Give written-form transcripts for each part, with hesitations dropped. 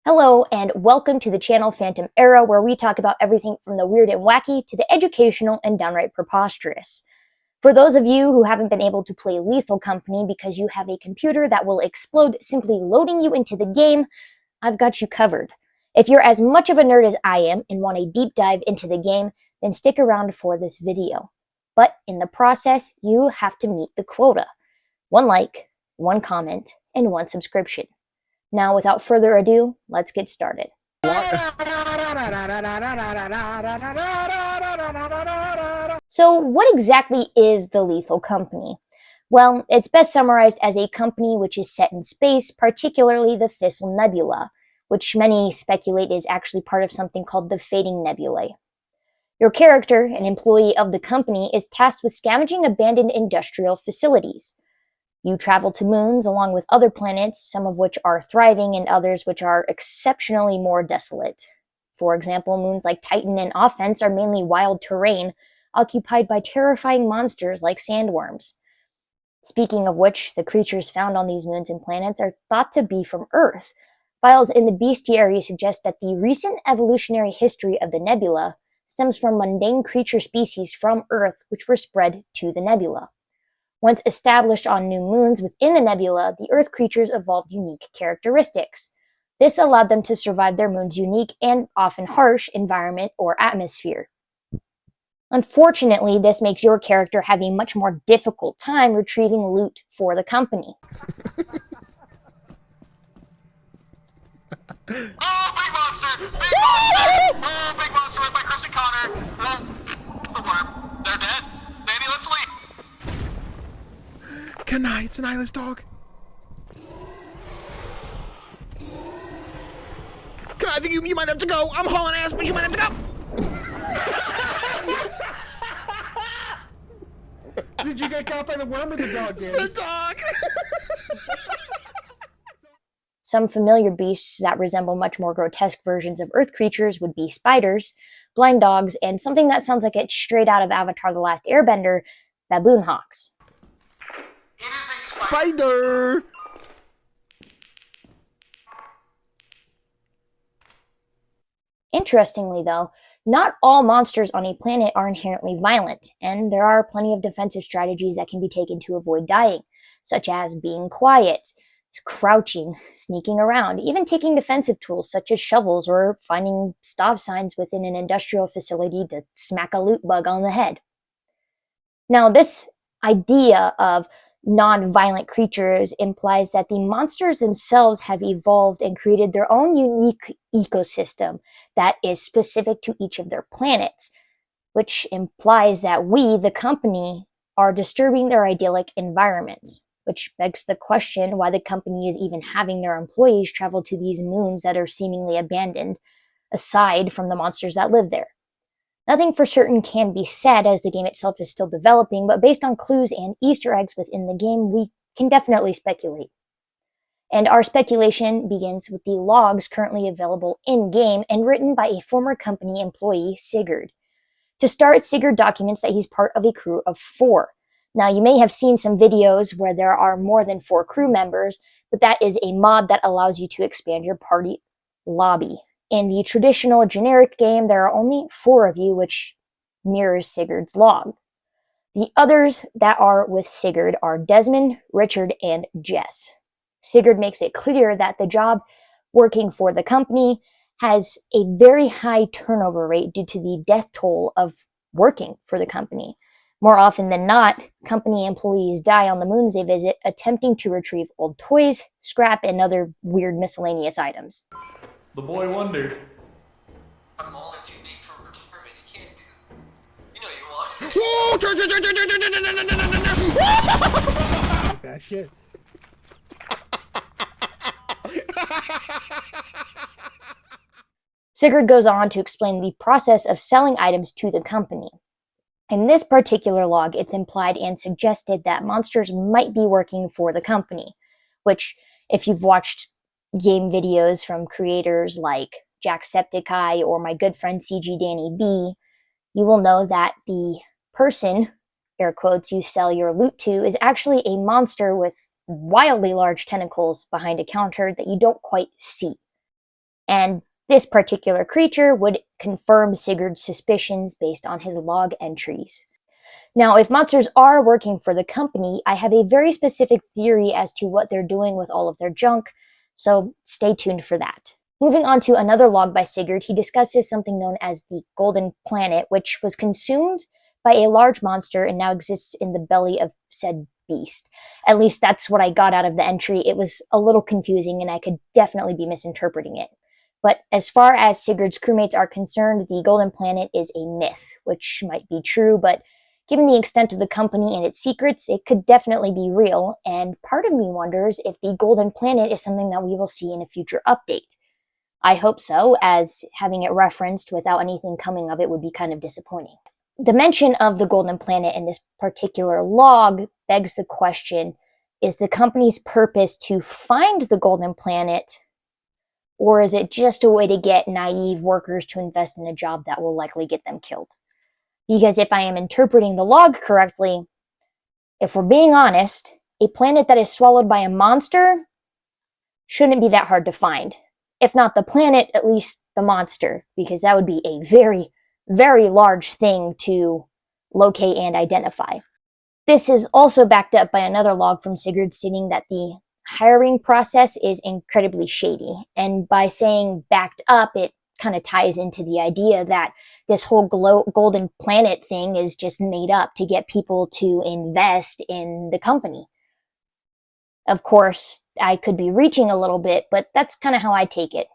Hello, and welcome to the channel Phantom Era, where we talk about everything from the weird and wacky to the educational and downright preposterous. For those of you who haven't been able to play Lethal Company because you have a computer that will explode simply loading you into the game, I've got you covered. If you're as much of a nerd as I am and want a deep dive into the game, then stick around for this video. But in the process, you have to meet the quota. 1 like, 1 comment, and 1 subscription. Now, without further ado, let's get started. So, what exactly is the Lethal Company? Well, it's best summarized as a company which is set in space, particularly the Thistle Nebula, which many speculate is actually part of something called the Fading Nebulae. Your character, an employee of the company, is tasked with scavenging abandoned industrial facilities. You travel to moons along with other planets, some of which are thriving and others which are exceptionally more desolate. For example, moons like Titan and Offense are mainly wild terrain, occupied by terrifying monsters like sandworms. Speaking of which, the creatures found on these moons and planets are thought to be from Earth. Files in the bestiary suggest that the recent evolutionary history of the nebula stems from mundane creature species from Earth which were spread to the nebula. Once established on new moons within the nebula, the Earth creatures evolved unique characteristics. This allowed them to survive their moon's unique and often harsh environment or atmosphere. Unfortunately, this makes your character have a much more difficult time retrieving loot for the company. Oh, big monster! Big monster! Oh, big monster led by Kristen Connor. The worm. They're dead. Baby, let's leave. Can I? It's an eyeless dog. Can I think you might have to go. I'm hauling ass, but you might have to go. Did you get caught by the worm or the dog, Danny? The dog. Some familiar beasts that resemble much more grotesque versions of Earth creatures would be spiders, blind dogs, and something that sounds like it's straight out of Avatar: The Last Airbender, baboon hawks. It is a Spider. Interestingly, though, not all monsters on a planet are inherently violent, and there are plenty of defensive strategies that can be taken to avoid dying, such as being quiet, crouching, sneaking around, even taking defensive tools such as shovels or finding stop signs within an industrial facility to smack a loot bug on the head. Now, this idea of non-violent creatures implies that the monsters themselves have evolved and created their own unique ecosystem that is specific to each of their planets, which implies that we, the company, are disturbing their idyllic environments, which begs the question why the company is even having their employees travel to these moons that are seemingly abandoned, aside from the monsters that live there. Nothing for certain can be said as the game itself is still developing, but based on clues and Easter eggs within the game, we can definitely speculate. And our speculation begins with the logs currently available in-game and written by a former company employee, Sigurd. To start, Sigurd documents that he's part of a crew of 4. Now, you may have seen some videos where there are more than 4 crew members, but that is a mod that allows you to expand your party lobby. In the traditional generic game, there are only 4 of you, which mirrors Sigurd's log. The others that are with Sigurd are Desmond, Richard, and Jess. Sigurd makes it clear that the job working for the company has a very high turnover rate due to the death toll of working for the company. More often than not, company employees die on the moons they visit attempting to retrieve old toys, scrap, and other weird miscellaneous items. The boy wondered. I'm only 2 days from retirement. You can't do. You know you want. Whoa! That shit. Sigurd goes on to explain the process of selling items to the company. In this particular log, it's implied and suggested that monsters might be working for the company, which, if you've watched game videos from creators like Jacksepticeye or my good friend CG Danny B, you will know that the person, air quotes, you sell your loot to is actually a monster with wildly large tentacles behind a counter that you don't quite see. And this particular creature would confirm Sigurd's suspicions based on his log entries. Now, if monsters are working for the company, I have a very specific theory as to what they're doing with all of their junk, so stay tuned for that. Moving on to another log by Sigurd, he discusses something known as the Golden Planet, which was consumed by a large monster and now exists in the belly of said beast. At least that's what I got out of the entry. It was a little confusing and I could definitely be misinterpreting it. But as far as Sigurd's crewmates are concerned, the Golden Planet is a myth, which might be true, but given the extent of the company and its secrets, it could definitely be real, and part of me wonders if the Golden Planet is something that we will see in a future update. I hope so, as having it referenced without anything coming of it would be kind of disappointing. The mention of the Golden Planet in this particular log begs the question, is the company's purpose to find the Golden Planet, or is it just a way to get naive workers to invest in a job that will likely get them killed? Because if I am interpreting the log correctly, if we're being honest, a planet that is swallowed by a monster shouldn't be that hard to find. If not the planet, at least the monster, because that would be a very, very large thing to locate and identify. This is also backed up by another log from Sigurd stating that the hiring process is incredibly shady. And by saying backed up, it kind of ties into the idea that this whole Golden Planet thing is just made up to get people to invest in the company. Of course, I could be reaching a little bit, but that's kind of how I take it.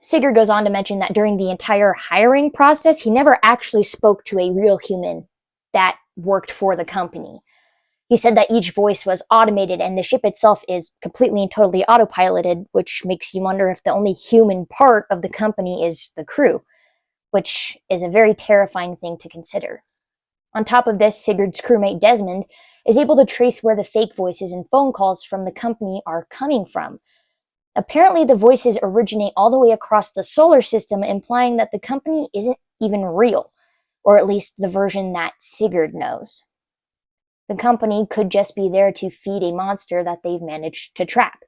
Sigurd goes on to mention that during the entire hiring process, he never actually spoke to a real human that worked for the company. He said that each voice was automated and the ship itself is completely and totally autopiloted, which makes you wonder if the only human part of the company is the crew, which is a very terrifying thing to consider. On top of this, Sigurd's crewmate Desmond is able to trace where the fake voices and phone calls from the company are coming from. Apparently, the voices originate all the way across the solar system, implying that the company isn't even real, or at least the version that Sigurd knows. The company could just be there to feed a monster that they've managed to trap.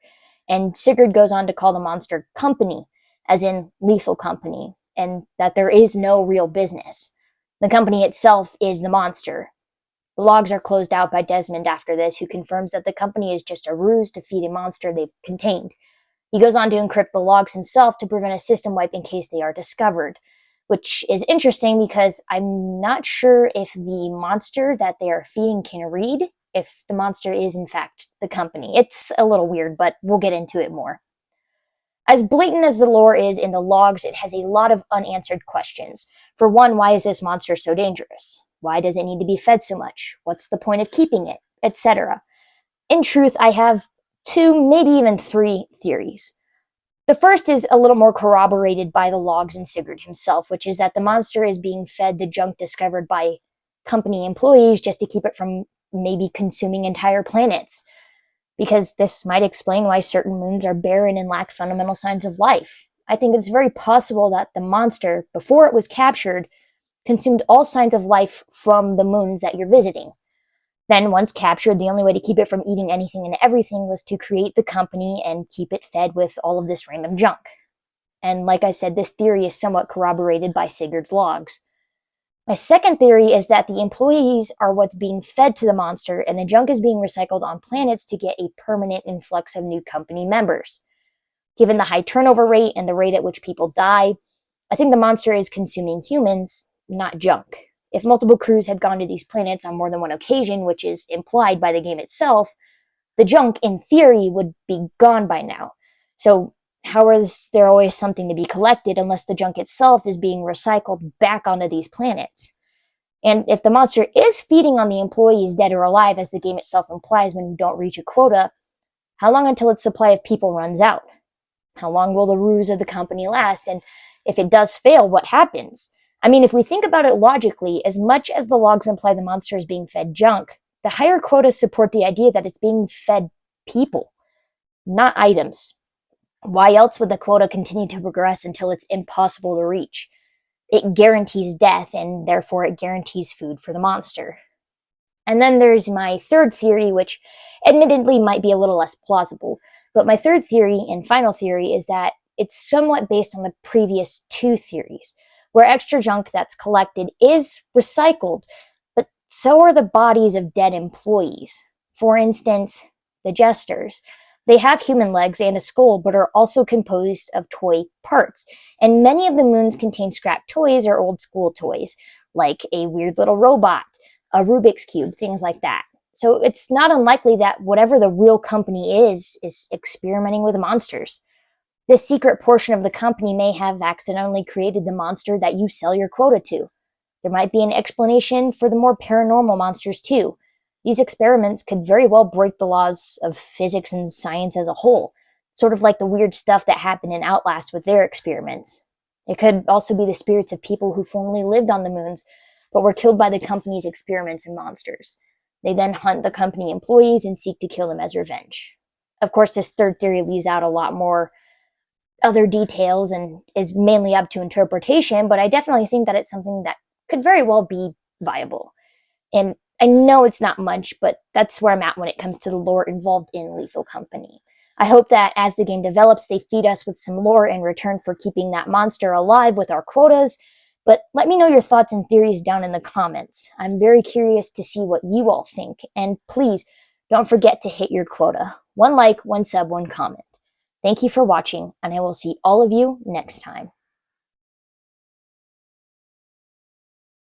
And Sigurd goes on to call the monster Company, as in lethal company, and that there is no real business. The company itself is the monster. The logs are closed out by Desmond after this, who confirms that the company is just a ruse to feed a monster they've contained. He goes on to encrypt the logs himself to prevent a system wipe in case they are discovered, which is interesting because I'm not sure if the monster that they are feeding can read, if the monster is in fact the company. It's a little weird, but we'll get into it more. As blatant as the lore is in the logs, it has a lot of unanswered questions. For one, why is this monster so dangerous? Why does it need to be fed so much? What's the point of keeping it? Etc. In truth, I have 2, maybe even 3 theories. The first is a little more corroborated by the logs and Sigurd himself, which is that the monster is being fed the junk discovered by company employees just to keep it from maybe consuming entire planets. Because this might explain why certain moons are barren and lack fundamental signs of life. I think it's very possible that the monster, before it was captured, consumed all signs of life from the moons that you're visiting. Then, once captured, the only way to keep it from eating anything and everything was to create the company and keep it fed with all of this random junk. And like I said, this theory is somewhat corroborated by Sigurd's logs. My second theory is that the employees are what's being fed to the monster, and the junk is being recycled on planets to get a permanent influx of new company members. Given the high turnover rate and the rate at which people die, I think the monster is consuming humans, not junk. If multiple crews had gone to these planets on more than one occasion, which is implied by the game itself, the junk, in theory, would be gone by now. So how is there always something to be collected unless the junk itself is being recycled back onto these planets? And if the monster is feeding on the employees, dead or alive, as the game itself implies when you don't reach a quota, how long until its supply of people runs out? How long will the ruse of the company last? And if it does fail, what happens? I mean, if we think about it logically, as much as the logs imply the monster is being fed junk, the higher quotas support the idea that it's being fed people, not items. Why else would the quota continue to progress until it's impossible to reach? It guarantees death, and therefore it guarantees food for the monster. And then there's my third theory, which admittedly might be a little less plausible, but my third theory and final theory is that it's somewhat based on the previous two theories, where extra junk that's collected is recycled, but so are the bodies of dead employees. For instance, the Jesters. They have human legs and a skull, but are also composed of toy parts, and many of the moons contain scrap toys or old school toys, like a weird little robot, a Rubik's Cube, things like that. So it's not unlikely that whatever the real company is experimenting with monsters. This secret portion of the company may have accidentally created the monster that you sell your quota to. There might be an explanation for the more paranormal monsters too. These experiments could very well break the laws of physics and science as a whole, sort of like the weird stuff that happened in Outlast with their experiments. It could also be the spirits of people who formerly lived on the moons, but were killed by the company's experiments and monsters. They then hunt the company employees and seek to kill them as revenge. Of course, this third theory leaves out a lot more other details and is mainly up to interpretation, but I definitely think that it's something that could very well be viable. And I know it's not much, but that's where I'm at when it comes to the lore involved in Lethal Company. I hope that as the game develops, they feed us with some lore in return for keeping that monster alive with our quotas, but let me know your thoughts and theories down in the comments. I'm very curious to see what you all think, and please don't forget to hit your quota. 1 like, 1 sub, 1 comment. Thank you for watching, and I will see all of you next time.